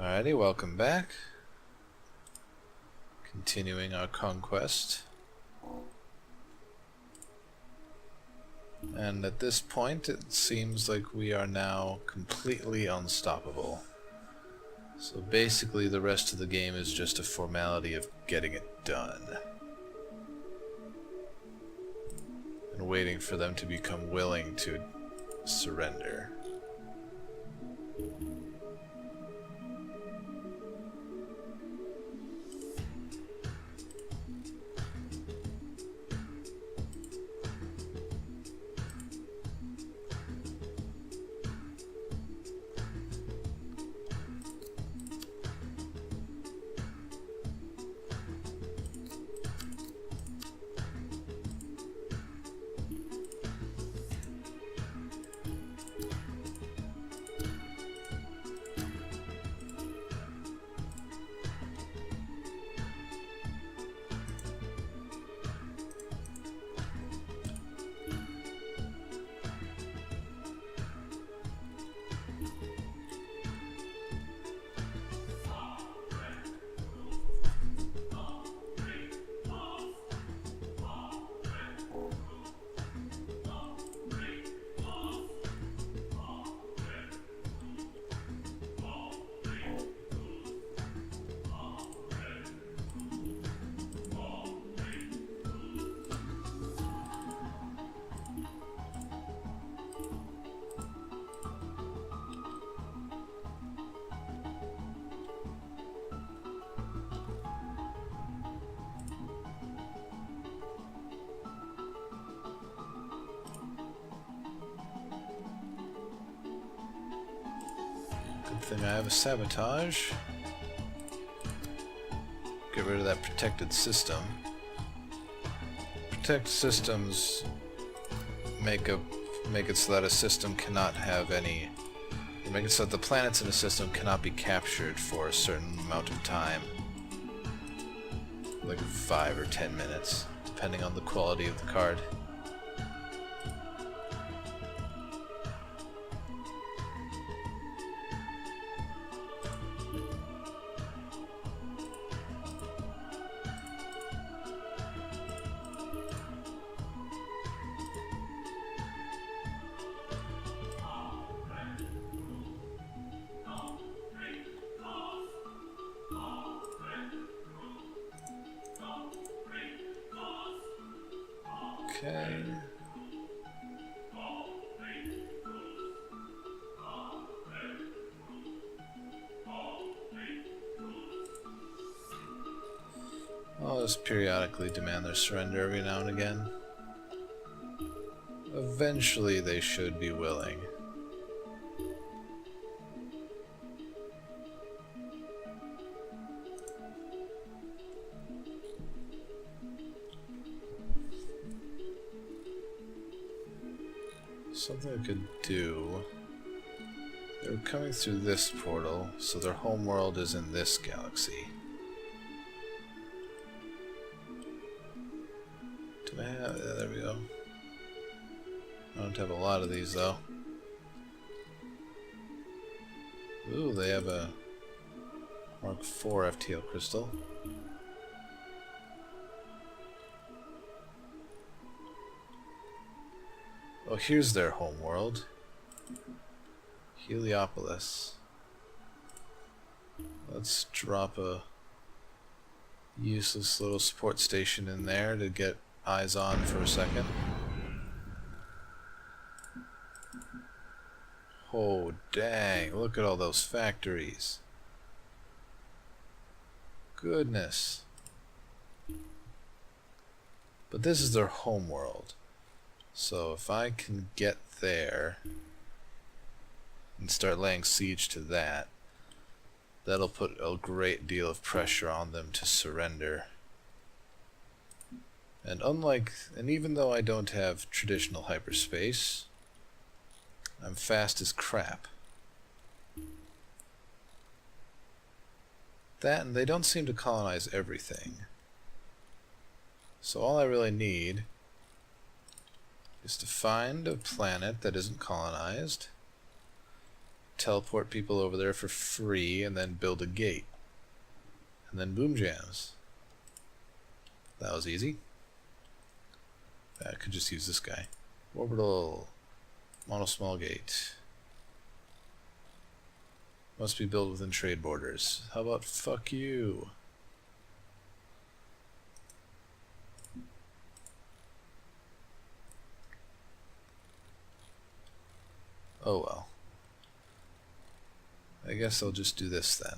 Alrighty, welcome back. Continuing our conquest. And at this point, it seems like we are now completely unstoppable. So basically, the rest of the game is just a formality of getting it done. And waiting for them to become willing to surrender. Good thing I have a sabotage. Get rid of that protected system. Protect systems make it so that a system cannot have any. Make it so that the planets in a system cannot be captured for a certain amount of time, like 5 or 10 minutes, depending on the quality of the card. Okay. I'll just periodically demand their surrender every now and again. Eventually they should be willing. Something I could do. They're coming through this portal, so their homeworld is in this galaxy. Do I have... yeah, there we go. I don't have a lot of these, though. Ooh, they have a Mark IV FTL crystal. Oh, here's their homeworld. Heliopolis. Let's drop a useless little support station in there to get eyes on for a second. Oh, dang. Look at all those factories. Goodness. But this is their homeworld. So if I can get there and start laying siege to that, that'll put a great deal of pressure on them to surrender. And even though I don't have traditional hyperspace, I'm fast as crap. That, and they don't seem to colonize everything. So all I really need is to find a planet that isn't colonized, teleport people over there for free and then build a gate. And then boom jams. That was easy. I could just use this guy. Orbital mono small gate. Must be built within trade borders. How about fuck you? Oh well. I guess I'll just do this then.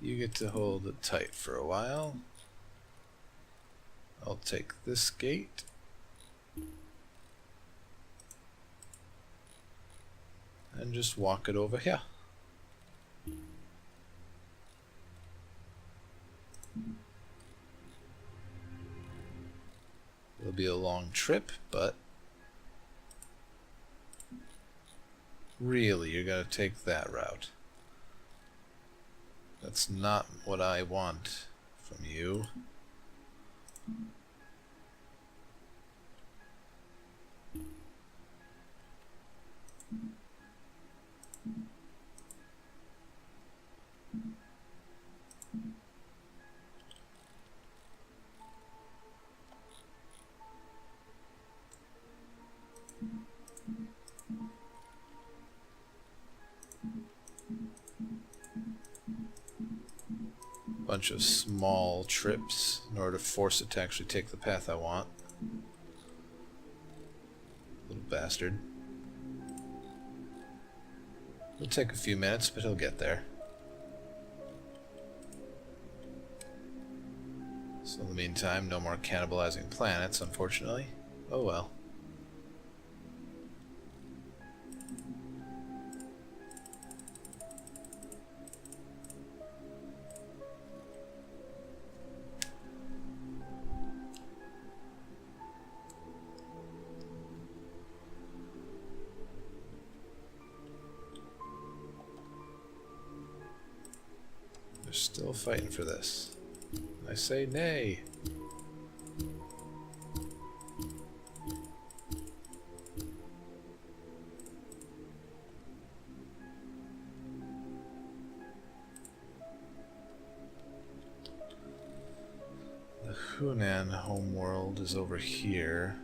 You get to hold it tight for a while. I'll take this gate. And just walk it over here. It'll be a long trip, but really, you're gonna take that route. That's not what I want from you. Bunch of small trips in order to force it to actually take the path I want. Little bastard. It'll take a few minutes, but he'll get there. So in the meantime, no more cannibalizing planets, unfortunately. Oh well. They're still fighting for this. I say nay. The Hunan homeworld is over here.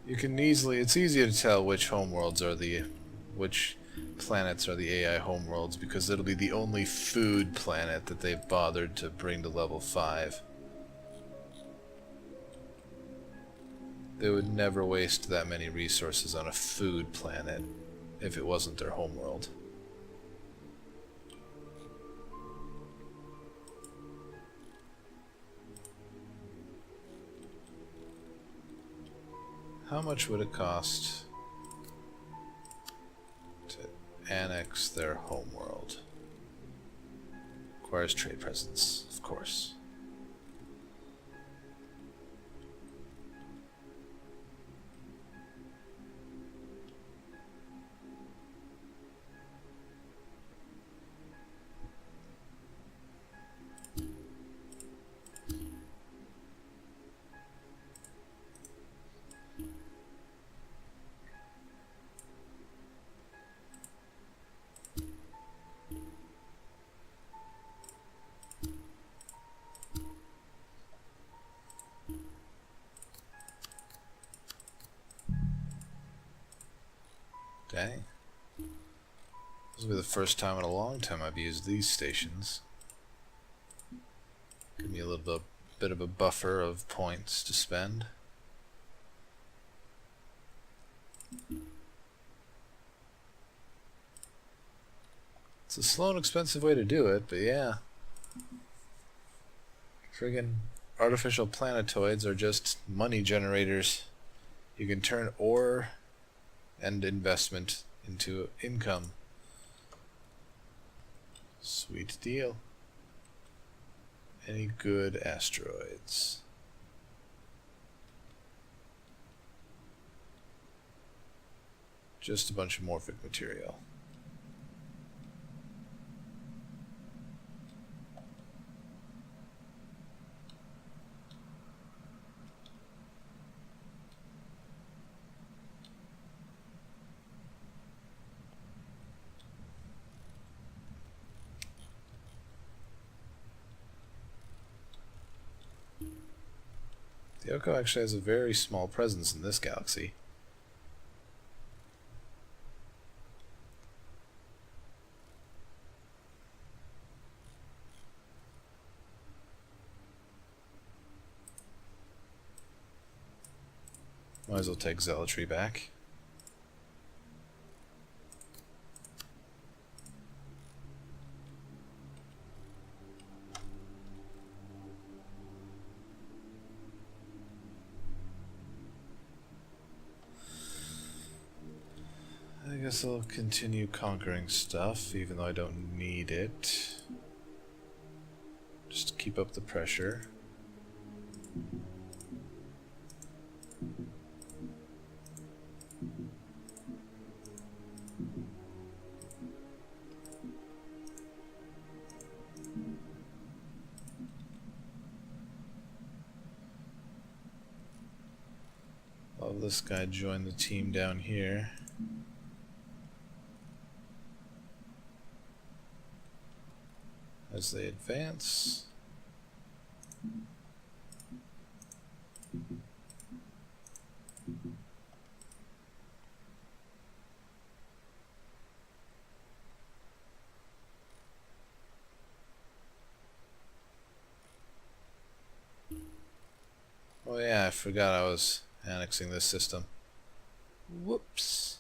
You can easily, it's easy to tell which homeworlds are which planets are the AI homeworlds, because it'll be the only food planet that they've bothered to bring to level 5. They would never waste that many resources on a food planet if it wasn't their homeworld. How much would it cost to annex their homeworld? Requires trade presence, of course. Dang. This will be the first time in a long time I've used these stations. Give me a little bit of a buffer of points to spend. It's a slow and expensive way to do it, but yeah. Friggin' artificial planetoids are just money generators. You can turn ore and investment into income. Sweet deal. Any good asteroids? Just a bunch of morphic material. The Oko actually has a very small presence in this galaxy. Might as well take zealotry back. I guess I'll continue conquering stuff, even though I don't need it. Just to keep up the pressure. I'll have this guy join the team down here. As they advance. Oh yeah, I forgot I was annexing this system. Whoops.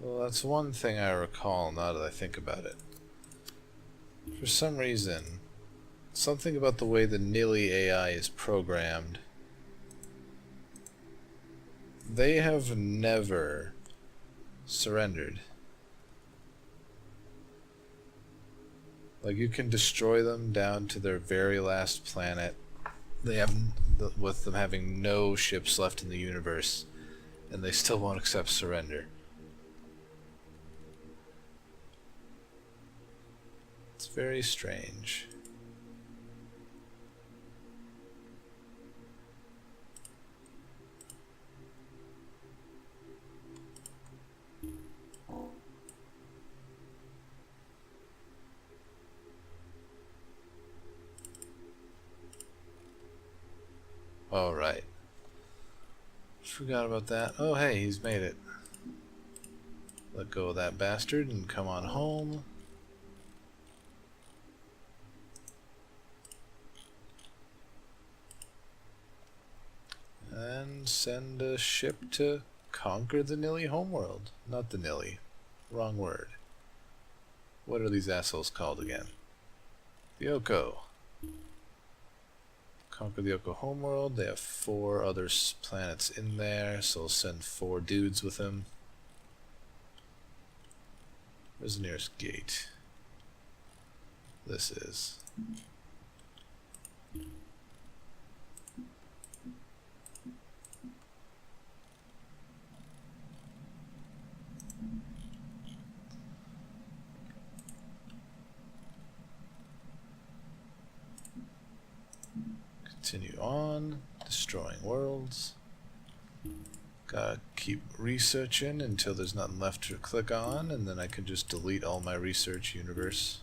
Well, that's one thing I recall now that I think about it. For some reason, something about the way the Nigh AI is programmed, they have never surrendered. Like, you can destroy them down to their very last planet. They have, with them having no ships left in the universe, and they still won't accept surrender. It's very strange. All right. Forgot about that. Oh, hey, he's made it. Let go of that bastard and come on home. And send a ship to conquer the Nigh homeworld. Not the Nigh. Wrong word. What are these assholes called again? The Oko. Conquer the Oko homeworld. They have 4 other planets in there, so we'll send 4 dudes with them. Where's the nearest gate? This is. Continue on, destroying worlds. Gotta keep researching until there's nothing left to click on, and then I can just delete all my research universe.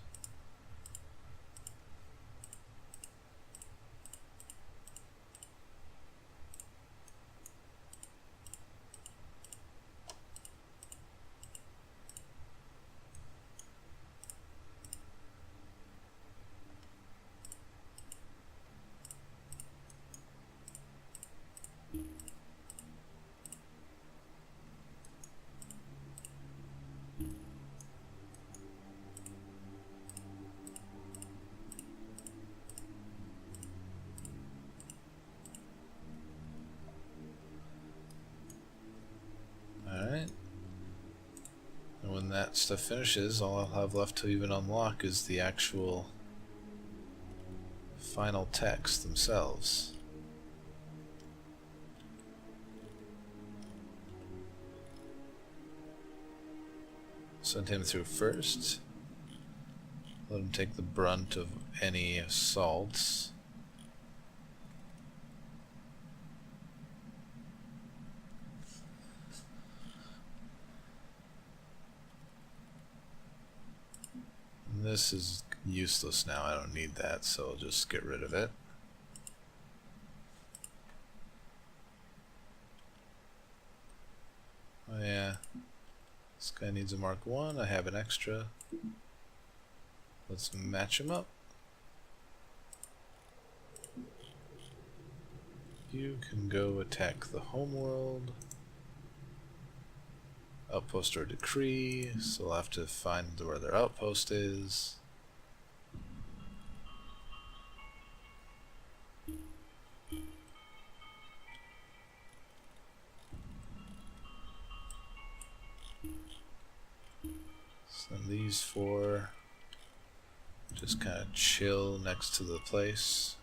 that stuff finishes, all I'll have left to even unlock is the actual final text themselves. Send him through first. Let him take the brunt of any assaults. And this is useless now, I don't need that, so I'll just get rid of it. Oh yeah, this guy needs a Mark 1, I have an extra. Let's match him up. You can go attack the homeworld. Outpost or decree, so I'll have to find where their outpost is. Send these four. Just kind of chill next to the place.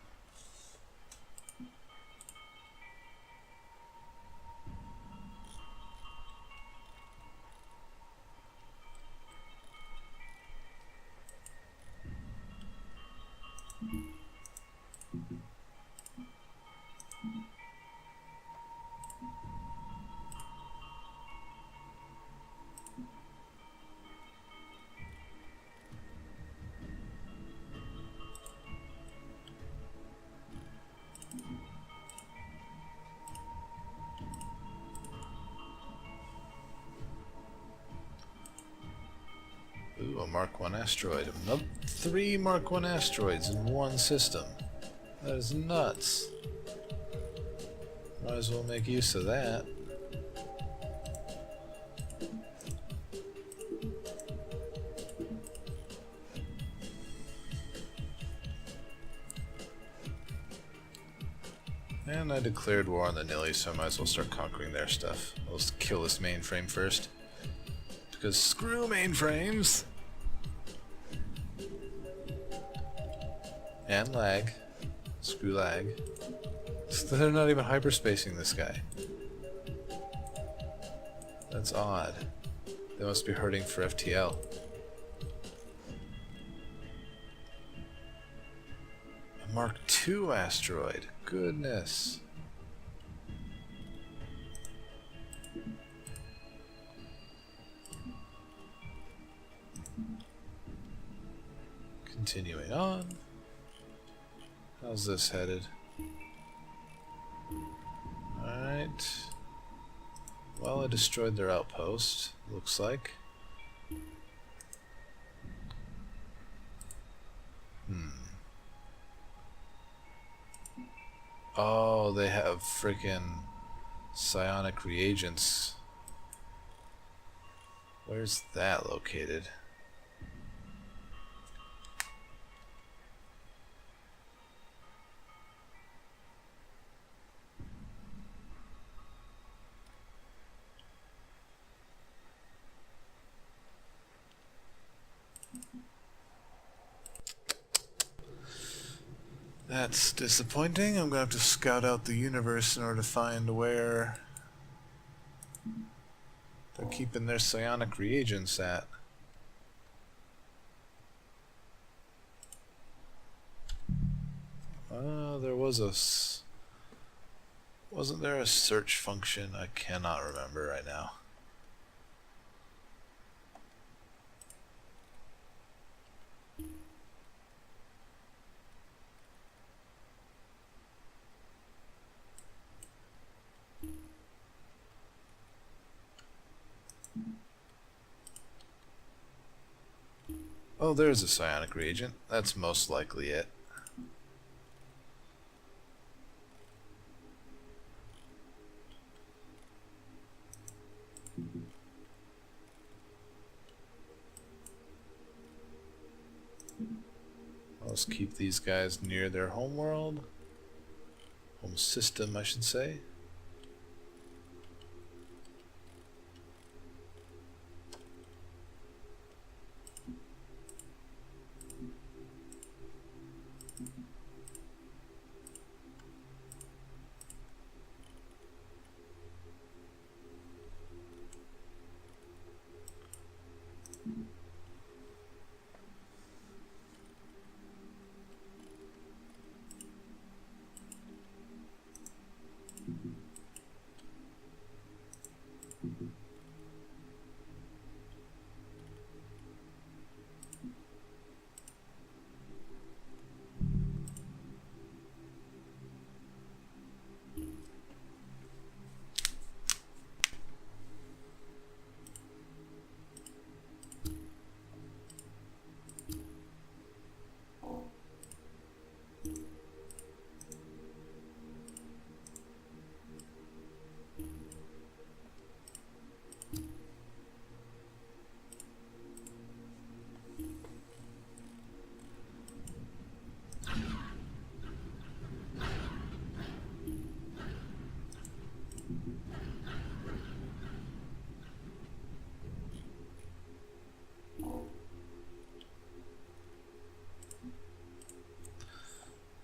Ooh, a Mark 1 asteroid. Another 3 Mark 1 asteroids in one system. That is nuts. Might as well make use of that. And I declared war on the Nilly, so I might as well start conquering their stuff. I'll just kill this mainframe first. Because screw mainframes! And lag. Screw lag. They're not even hyperspacing this guy. That's odd. They must be hurting for FTL. A Mark II asteroid. Goodness. Continuing on. How's this headed? Alright. Well, I destroyed their outpost, looks like. Oh, they have frickin' psionic reagents. Where's that located? That's disappointing. I'm gonna have to scout out the universe in order to find where they're keeping their psionic reagents at. There was a... Wasn't there a search function? I cannot remember right now. Oh, there's a psionic reagent. That's most likely it. Let's keep these guys near their homeworld. Home system, I should say.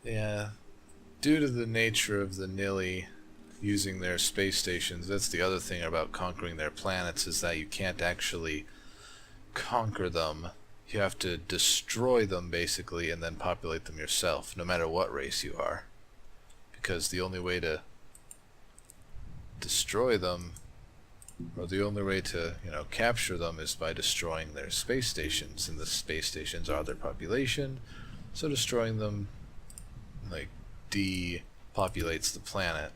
Yeah, due to the nature of the Nilly using their space stations, that's the other thing about conquering their planets, is that you can't actually conquer them. You have to destroy them, basically, and then populate them yourself, no matter what race you are. Because the only way to destroy them, or the only way to, capture them, is by destroying their space stations, and the space stations are their population, so destroying them, like, depopulates the planet.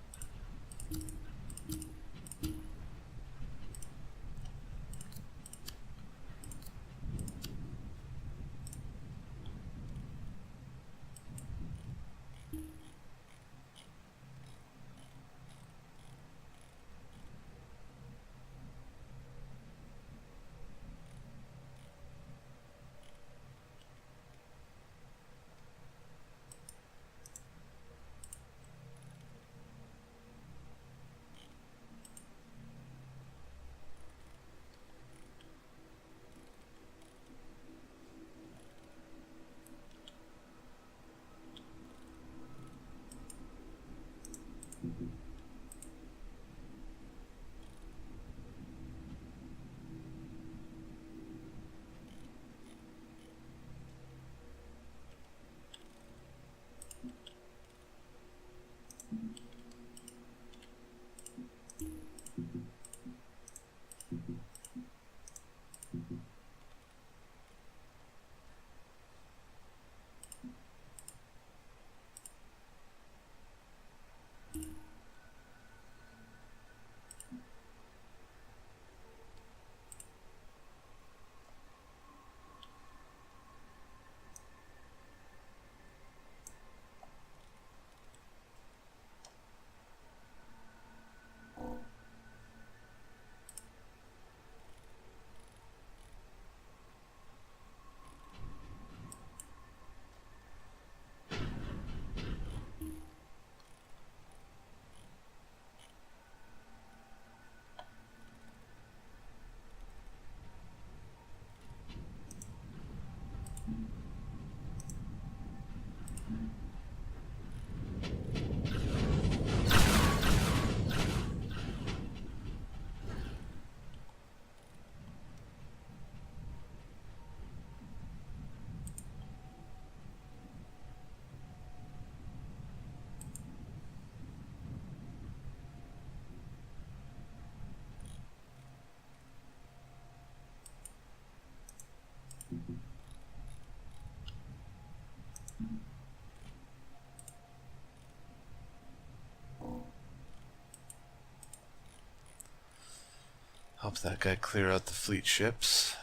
Help that guy clear out the fleet ships.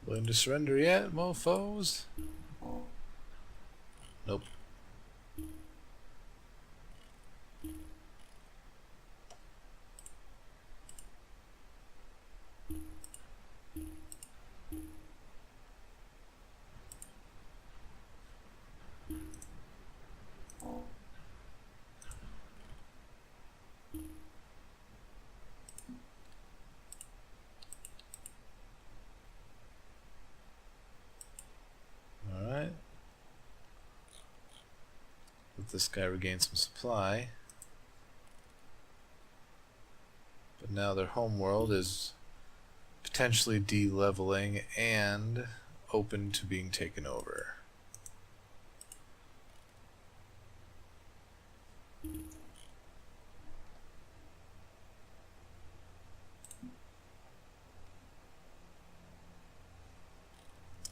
Willing to surrender yet, mofos? Nope. Alright. Let this guy regain some supply. But now their homeworld is potentially de-leveling and open to being taken over.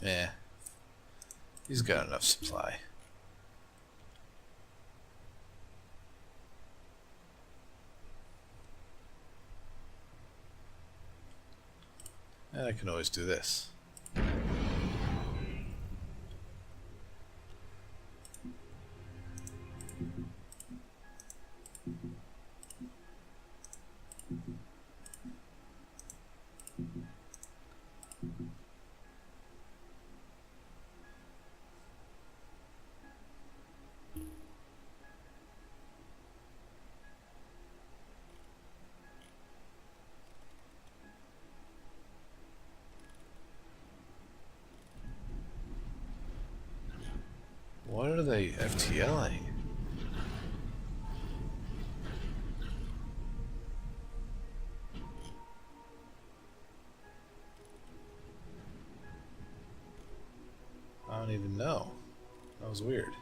Eh, he's got enough supply. And I can always do this. are they FTLing? I don't even know. That was weird.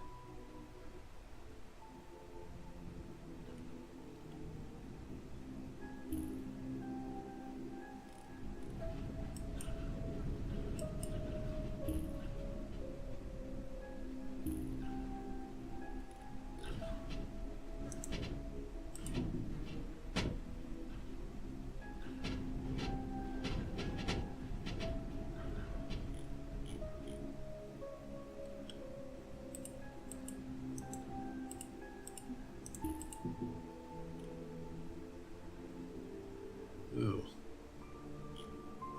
Ooh.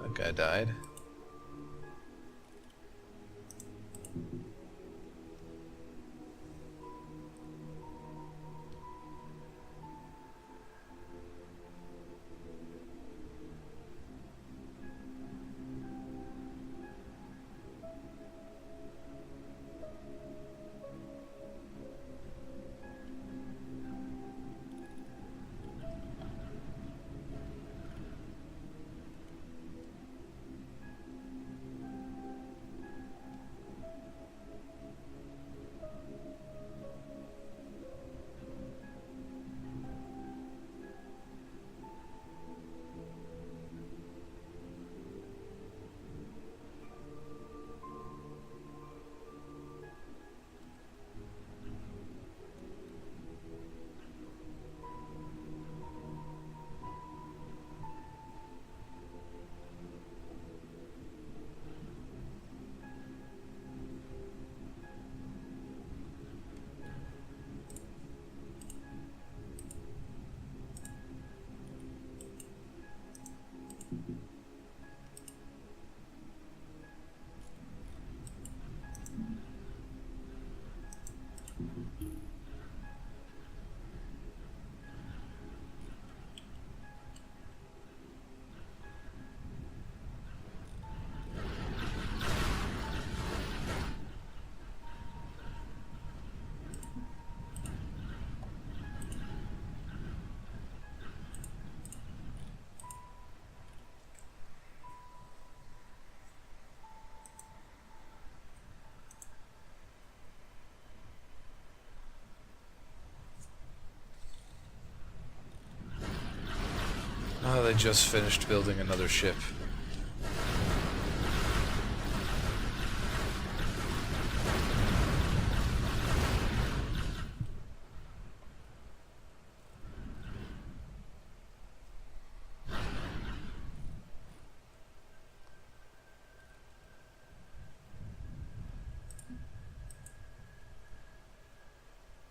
That guy died. Oh, they just finished building another ship.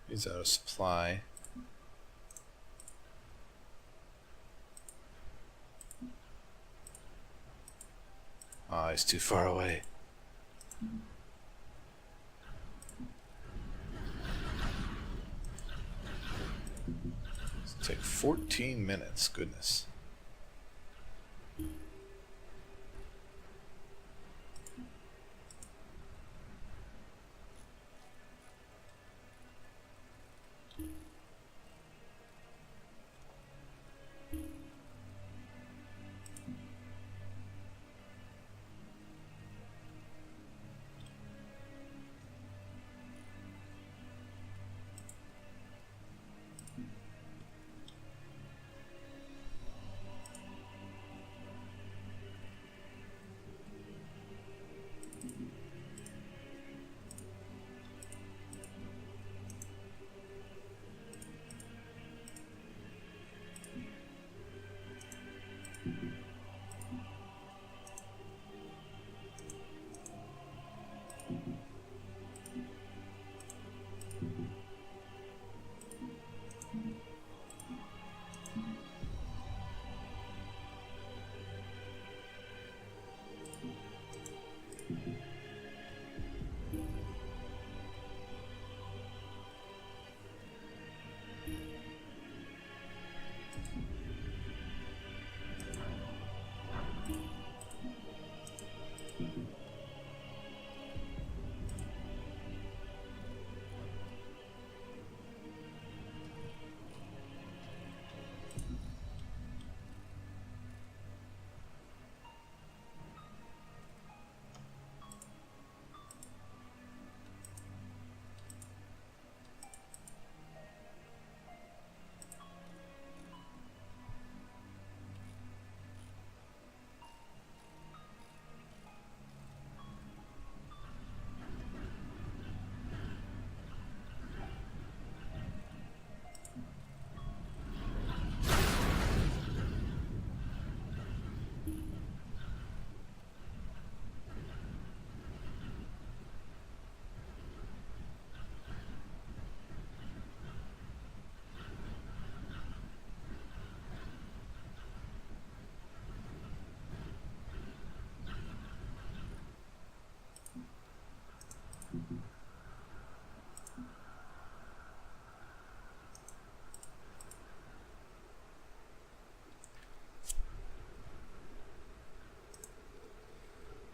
He's out of supply. Ah, he's too far away. It's take 14 minutes, goodness.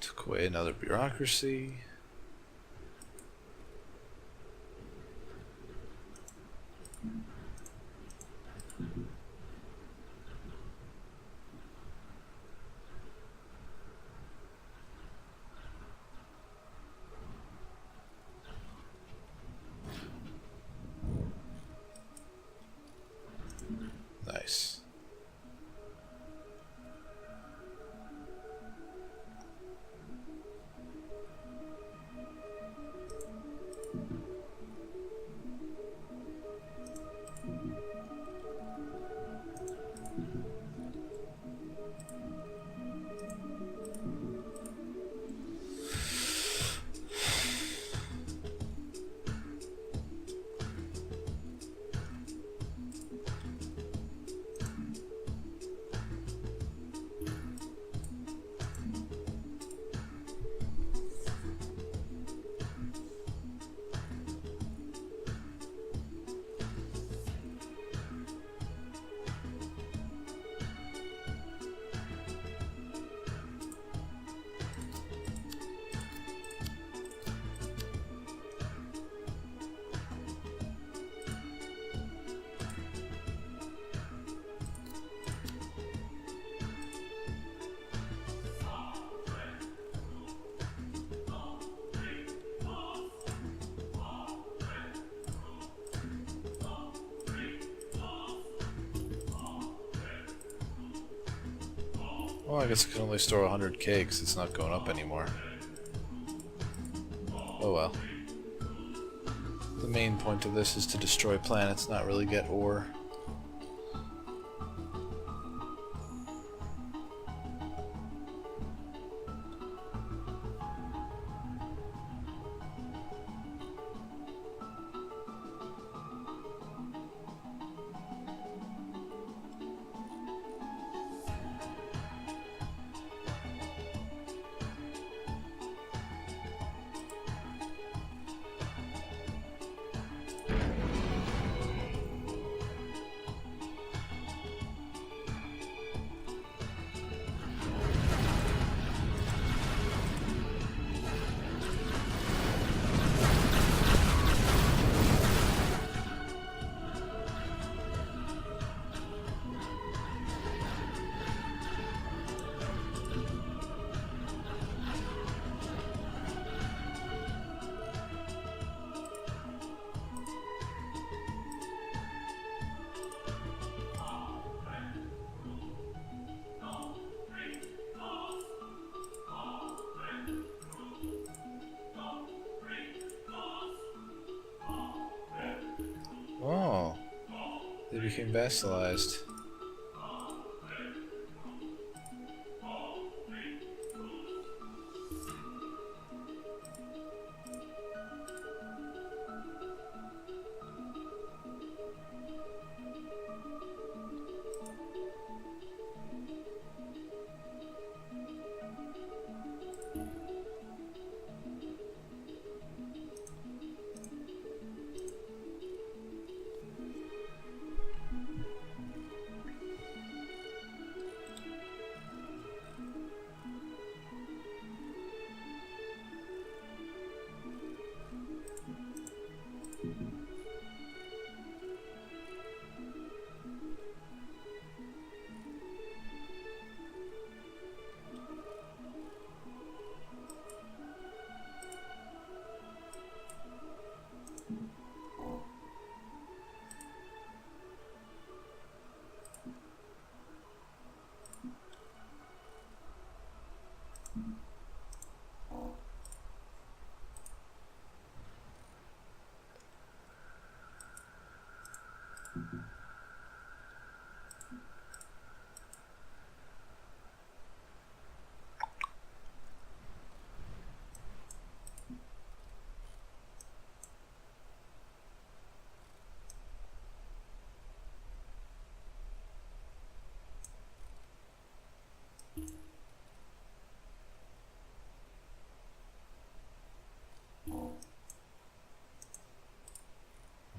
Took away another bureaucracy. Nice. Well, I guess I can only store 100k because it's not going up anymore. Oh well. The main point of this is to destroy planets, not really get ore. Oh, they became vassalized.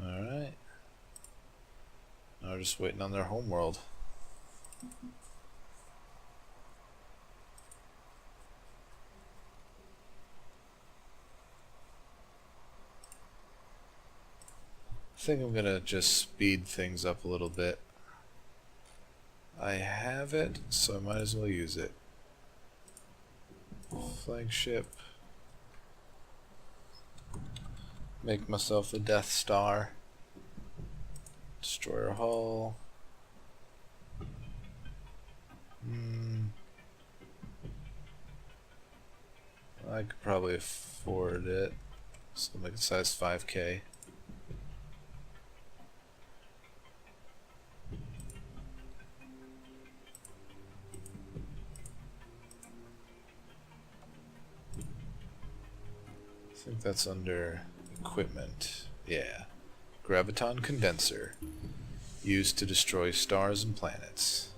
Alright. Now we're just waiting on their homeworld. think I'm gonna just speed things up a little bit. I have it, so I might as well use it. Flagship. Make myself a Death Star. Destroyer hull. I could probably afford it. So I'll make it size 5K. I think that's under equipment. Yeah. Graviton condenser. Used to destroy stars and planets.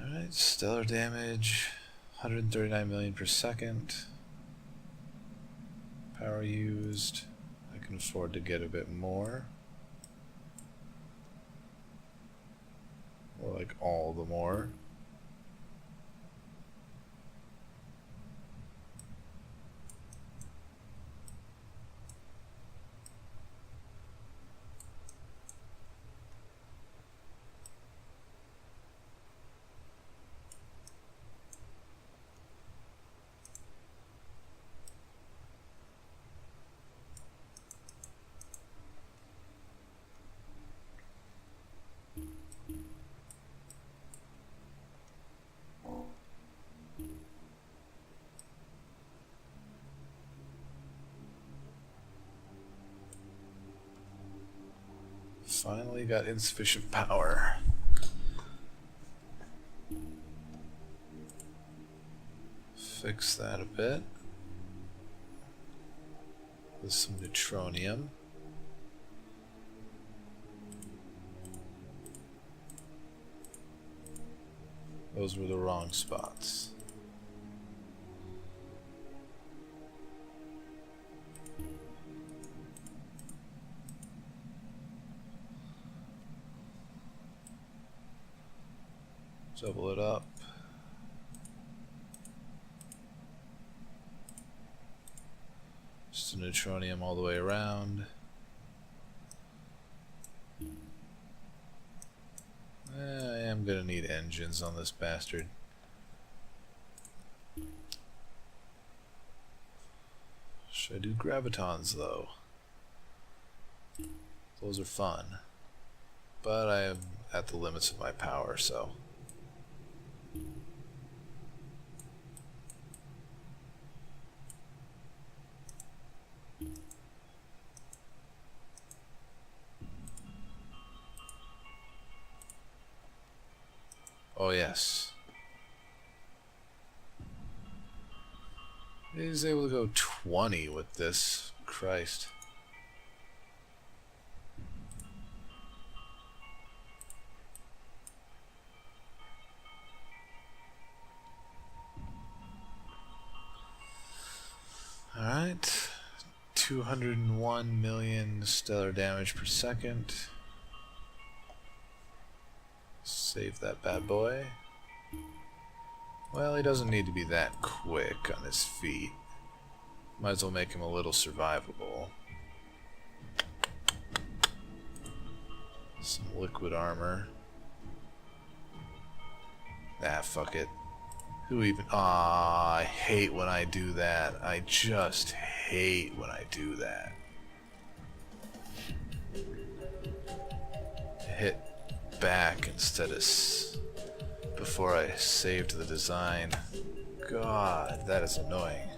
Alright, stellar damage, 139 million per second. Power used. I can afford to get a bit more. Or like all the more. Finally got insufficient power. Fix that a bit. With some neutronium. Those were the wrong spots. Double it up. Just a neutronium all the way around. I am gonna need engines on this bastard. Should I do gravitons though? Those are fun. But I am at the limits of my power, so. Oh yes. He's able to go 20 with this. Christ. 201 million stellar damage per second. Save that bad boy. Well, he doesn't need to be that quick on his feet. Might as well make him a little survivable. Some liquid armor. Ah, fuck it. Who even... Ah, I hate when I do that. I just hate when I do that. Hit back instead of... before I saved the design. God, that is annoying.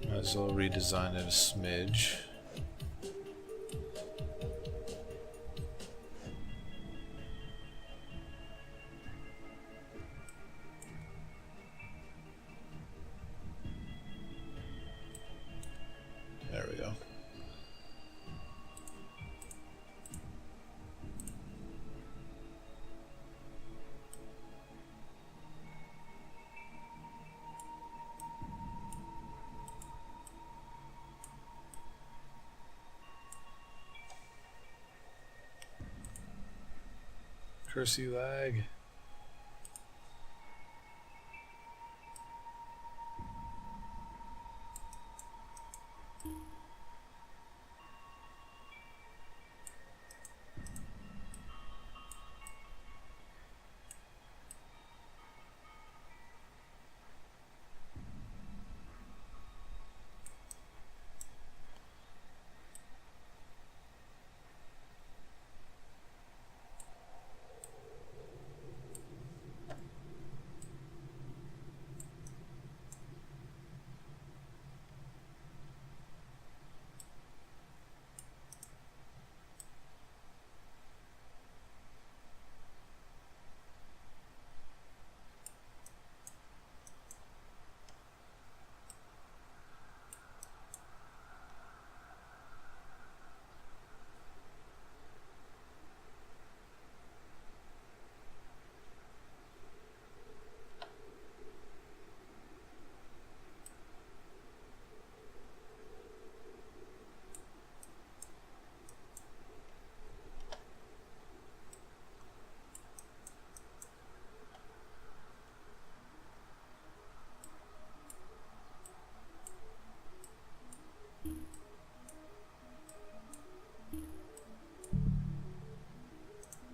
Might as well redesign it a smidge. There we go. Cursey lag.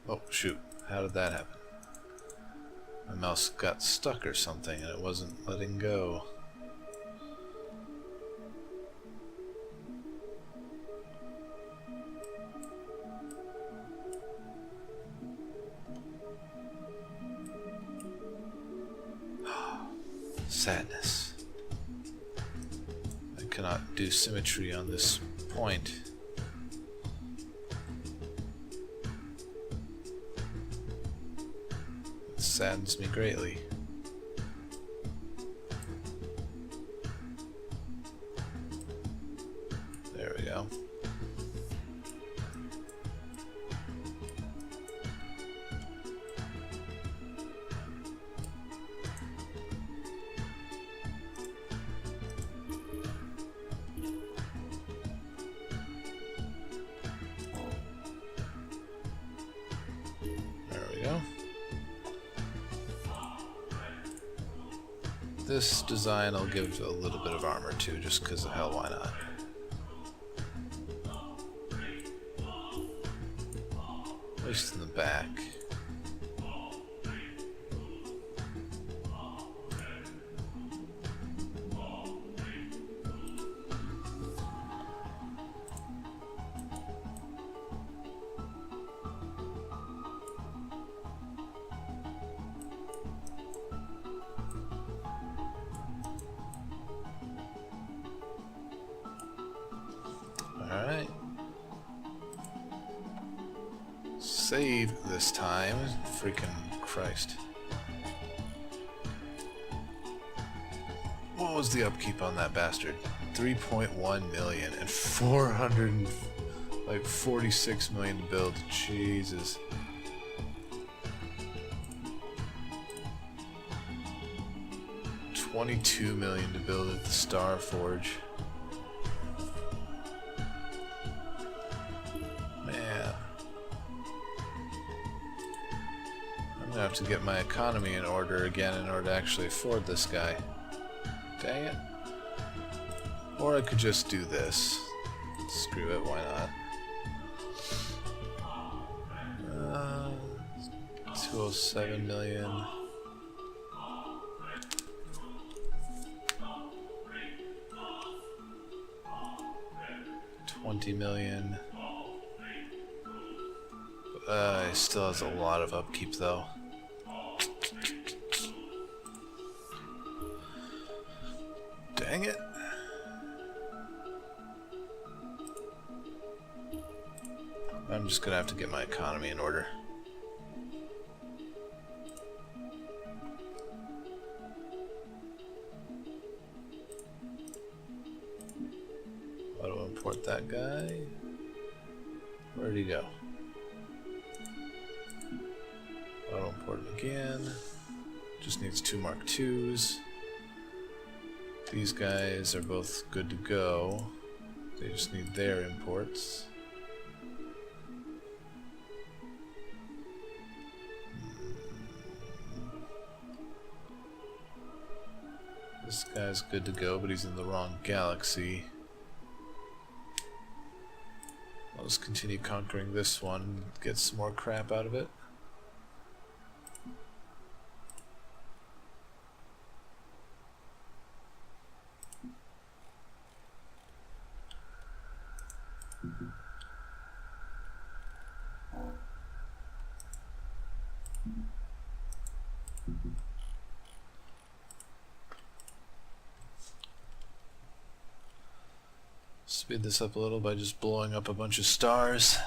Oh, shoot. How did that happen? My mouse got stuck or something and it wasn't letting go. Sadness. I cannot do symmetry on this point. Saddens me greatly. There we go. There we go. This design I'll give a little bit of armor to, just because of hell, why not? At least in the back. Alright. save this time. Freaking Christ. What was the upkeep on that bastard? 3.1 million and 46 million to build. Jesus. $22 million to build at the Star Forge. Man. I'm gonna have to get my economy in order again in order to actually afford this guy. Dang it. Or I could just do this. Screw it, why not? 207 million. $20 million. He still has a lot of upkeep though. Dang it. I'm just gonna have to get my economy in order. Auto import that guy. Where'd he go? Auto import him again. Just needs 2 Mark IIs. These guys are both good to go. They just need their imports. This guy's good to go, but he's in the wrong galaxy. I'll just continue conquering this one, get some more crap out of it. Speed this up a little by just blowing up a bunch of stars.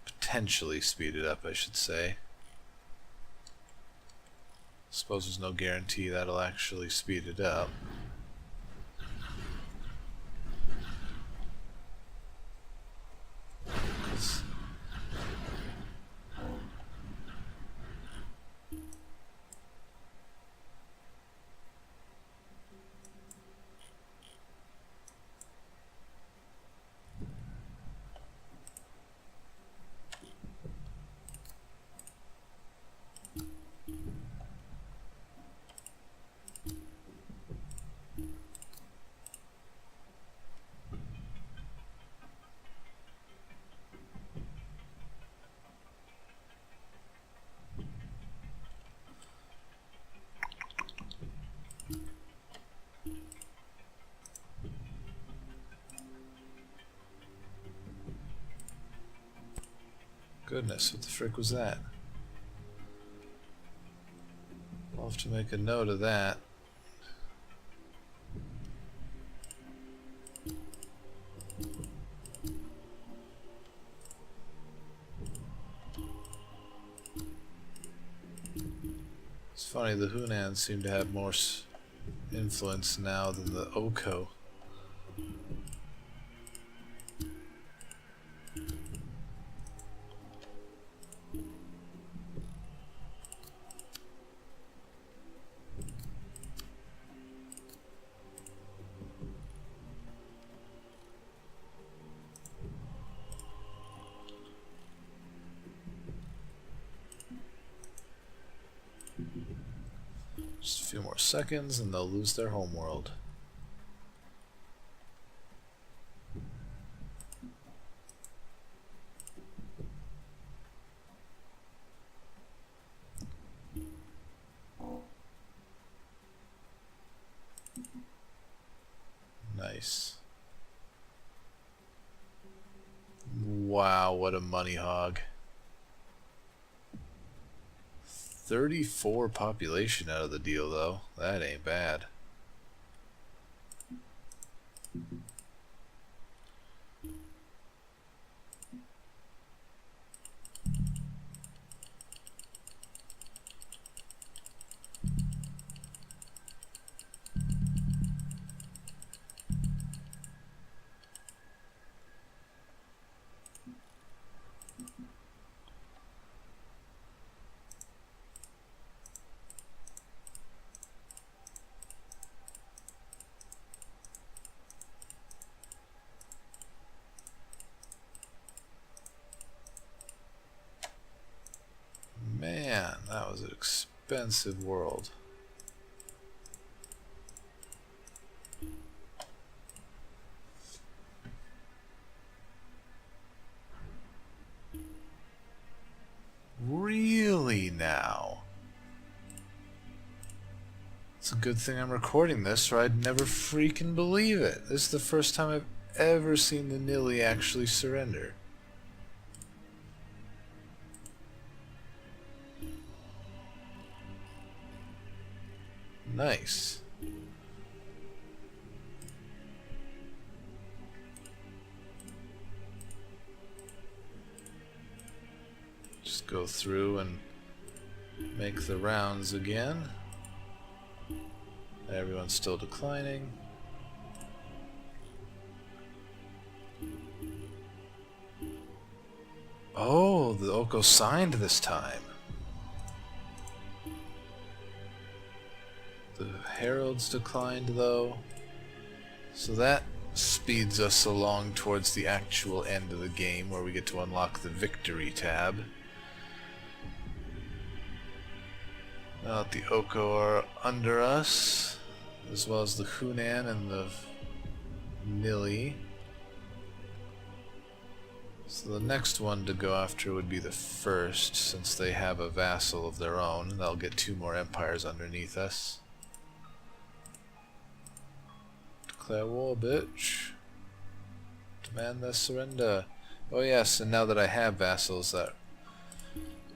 Potentially speed it up, I should say. Suppose there's no guarantee that'll actually speed it up. Goodness, what the frick was that? I'll have to make a note of that. It's funny, the Hunans seem to have more influence now than the Oko. Just a few more seconds and they'll lose their homeworld. Nice. Wow, what a money hog. 34 population out of the deal, though. That ain't bad. expensive world. Really now? It's a good thing I'm recording this, or I'd never freaking believe it. This is the first time I've ever seen the Nilly actually surrender. Nice. Just go through and make the rounds again. Everyone's still declining. Oh, the Oko signed this time. The heralds declined though, so that speeds us along towards the actual end of the game where we get to unlock the victory tab. Now that the Oko are under us, as well as the Hunan and the Nilly. So the next one to go after would be the first, since they have a vassal of their own. They'll get 2 more empires underneath us. Declare war, bitch. Demand their surrender. Oh yes, and now that I have vassals, that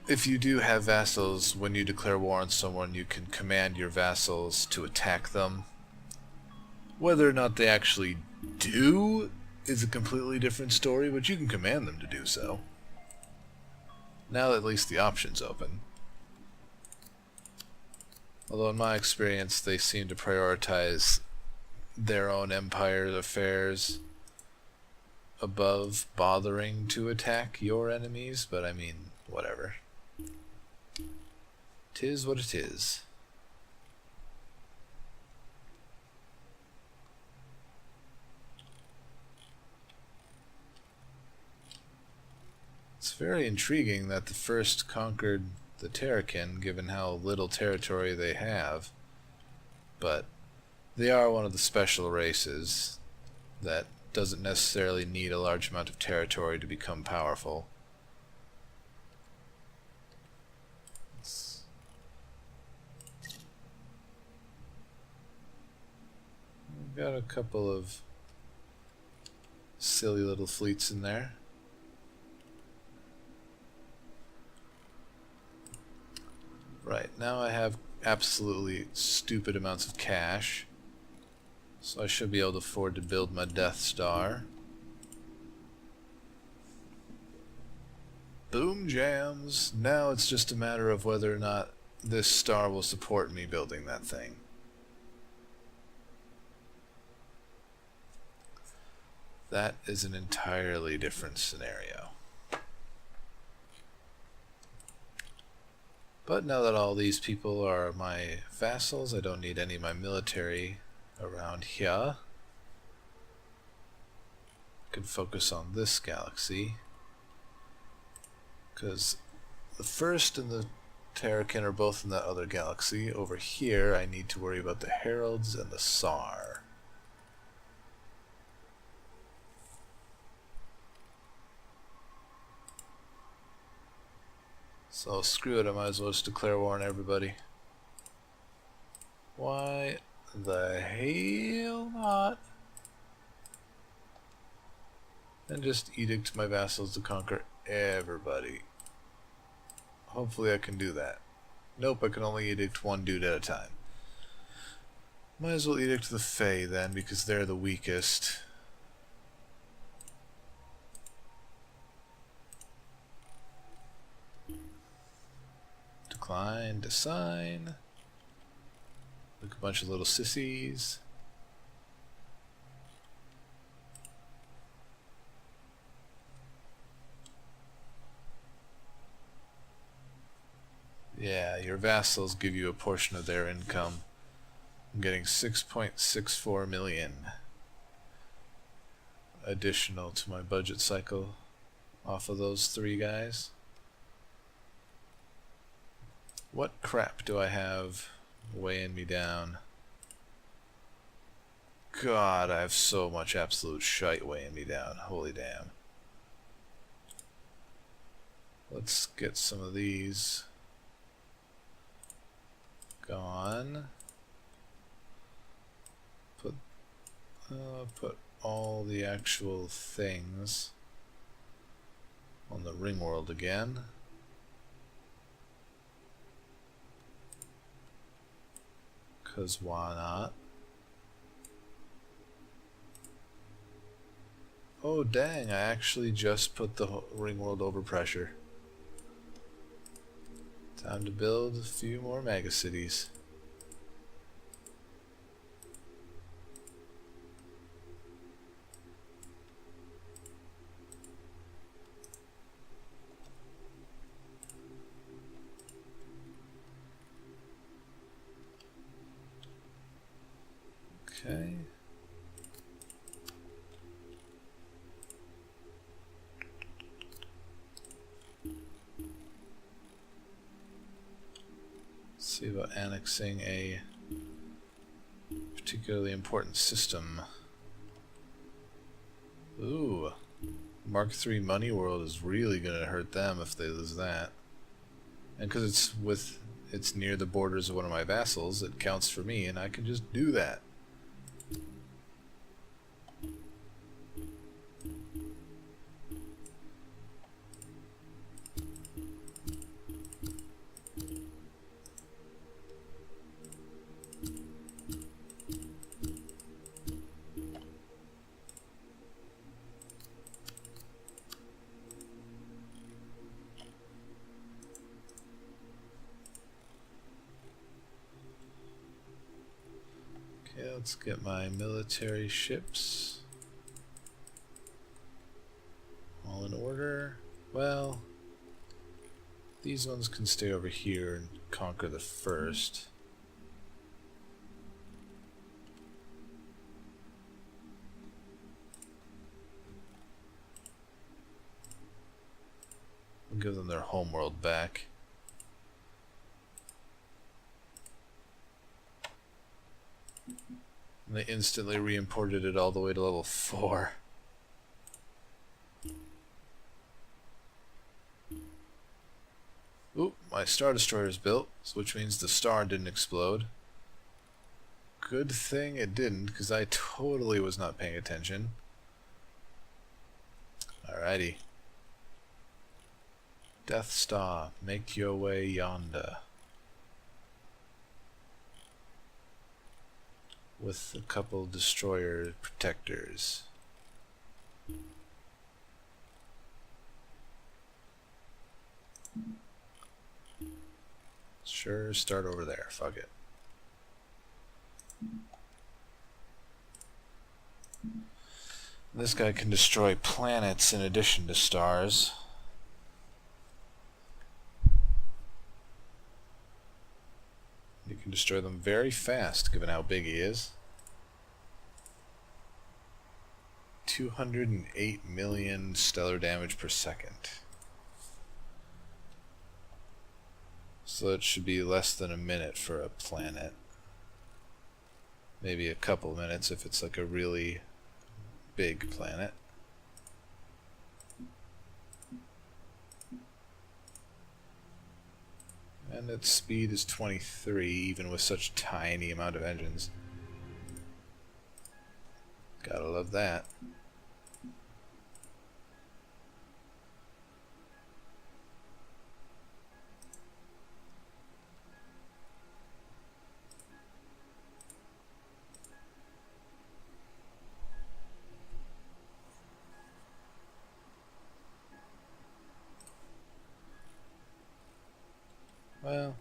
if you do have vassals, when you declare war on someone, you can command your vassals to attack them. Whether or not they actually do is a completely different story, but you can command them to do so. Now at least the option's open. Although in my experience, they seem to prioritize their own empire's affairs above bothering to attack your enemies, but I mean, whatever. 'Tis what it is. It's very intriguing that the first conquered the Terrakin, given how little territory they have, but they are one of the special races that doesn't necessarily need a large amount of territory to become powerful. We've got a couple of silly little fleets in there. Right, now I have absolutely stupid amounts of cash, so I should be able to afford to build my Death Star. Boom jams! Now it's just a matter of whether or not this star will support me building that thing. That is an entirely different scenario. But now that all these people are my vassals, I don't need any of my military around here. I can focus on this galaxy, because the first and the Terrakin are both in that other galaxy. Over here I need to worry about the heralds and the Tsar. So screw it, I might as well just declare war on everybody. Why the hell not? And just edict my vassals to conquer everybody. Hopefully I can do that. Nope, I can only edict one dude at a time. Might as well edict the Fae then, because they're the weakest. Decline to sign. Look, a bunch of little sissies. Yeah, your vassals give you a portion of their income. I'm getting 6.64 million additional to my budget cycle off of those 3 guys. What crap do I have weighing me down? God, I have so much absolute shite weighing me down. Holy damn. Let's get some of these gone. Put all the actual things on the ring world again. Cause why not? Oh dang, I actually just put the ring world over pressure. Time to build a few more mega cities. Okay. See about annexing a particularly important system. Ooh, Mark III Money World is really gonna hurt them if they lose that. And because it's near the borders of one of my vassals, it counts for me, and I can just do that. Okay, let's get my military ships all in order. Well, these ones can stay over here and conquer the first. We'll give them their homeworld back. And they instantly re-imported it all the way to level 4. Oop, my Star Destroyer is built, which means the star didn't explode. Good thing it didn't, because I totally was not paying attention. Alrighty. Death Star, make your way yonder. With a couple destroyer protectors. Sure, start over there. Fuck it. This guy can destroy planets in addition to stars. You can destroy them very fast, given how big he is. 208 million stellar damage per second. So it should be less than a minute for a planet. Maybe a couple minutes if it's like a really big planet. And its speed is 23, even with such tiny amount of engines. Gotta love that. Well,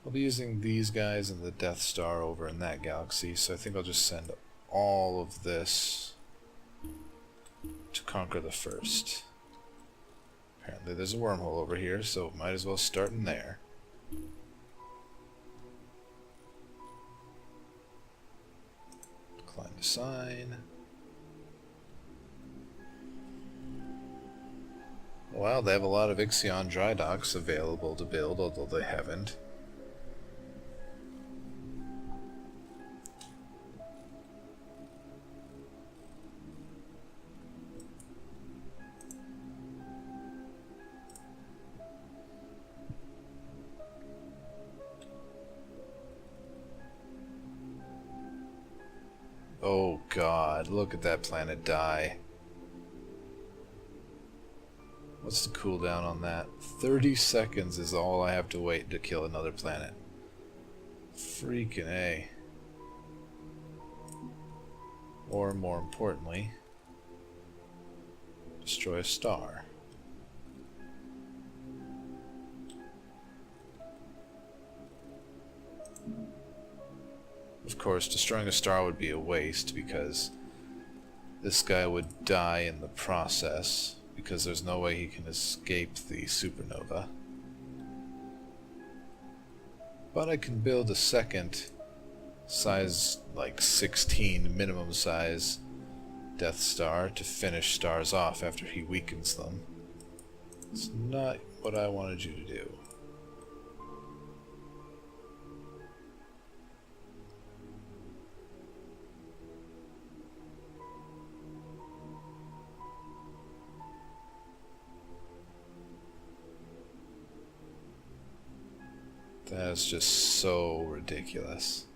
I'll be using these guys and the Death Star over in that galaxy, so I think I'll just send all of this to conquer the first. Apparently there's a wormhole over here, so might as well start in there. Decline to sign. Well, they have a lot of Ixion dry docks available to build, although they haven't. Oh god, look at that planet die. What's the cooldown on that? 30 seconds is all I have to wait to kill another planet. Freaking A. Or more importantly, destroy a star. Of course, destroying a star would be a waste because this guy would die in the process because there's no way he can escape the supernova. But I can build a second size like 16 minimum size Death Star to finish stars off after he weakens them. It's not what I wanted you to do. That's just so ridiculous.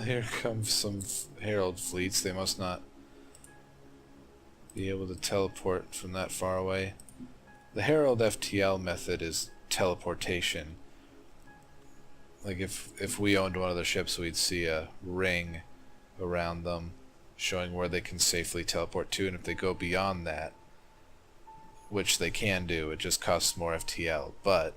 Here comes some Herald fleets. They must not be able to teleport from that far away. The Herald FTL method is teleportation. Like if we owned one of their ships, we'd see a ring around them showing where they can safely teleport to, and if they go beyond that, which they can do, it just costs more FTL, but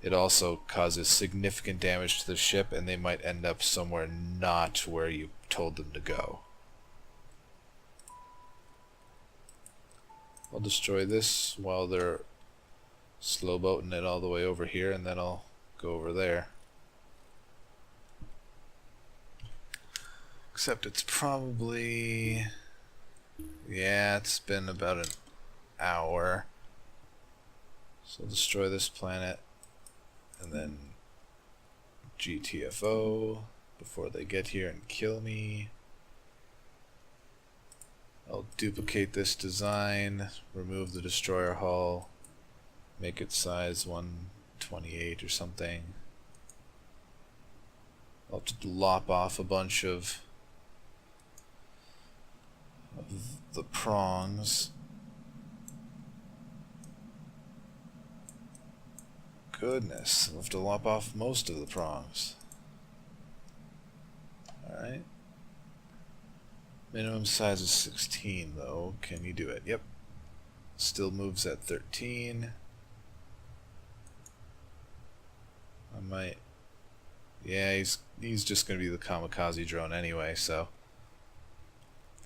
it also causes significant damage to the ship, and they might end up somewhere not where you told them to go. I'll destroy this while they're slow boating it all the way over here, and then I'll go over there. Except it's probably... yeah, it's been about an hour. So I'll destroy this planet and then GTFO before they get here and kill me. I'll duplicate this design, remove the destroyer hull, make it size 128 or something. I'll just lop off a bunch of the prongs. Goodness, I'll have to lop off most of the prongs. Alright. Minimum size is 16 though. Can you do it? Yep. Still moves at 13. I might... yeah, he's just going to be the kamikaze drone anyway, so...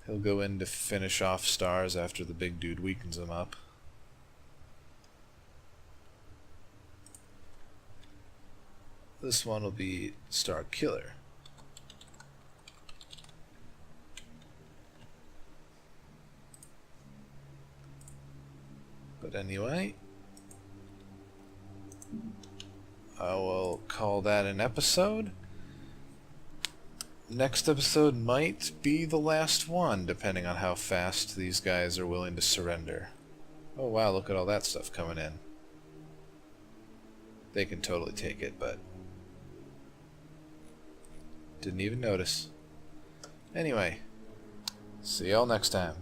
he'll go in to finish off stars after the big dude weakens them up. This one will be Star Killer. But anyway, I will call that an episode. Next episode might be the last one, depending on how fast these guys are willing to surrender. Oh wow, look at all that stuff coming in. They can totally take it, but didn't even notice. Anyway, see y'all next time.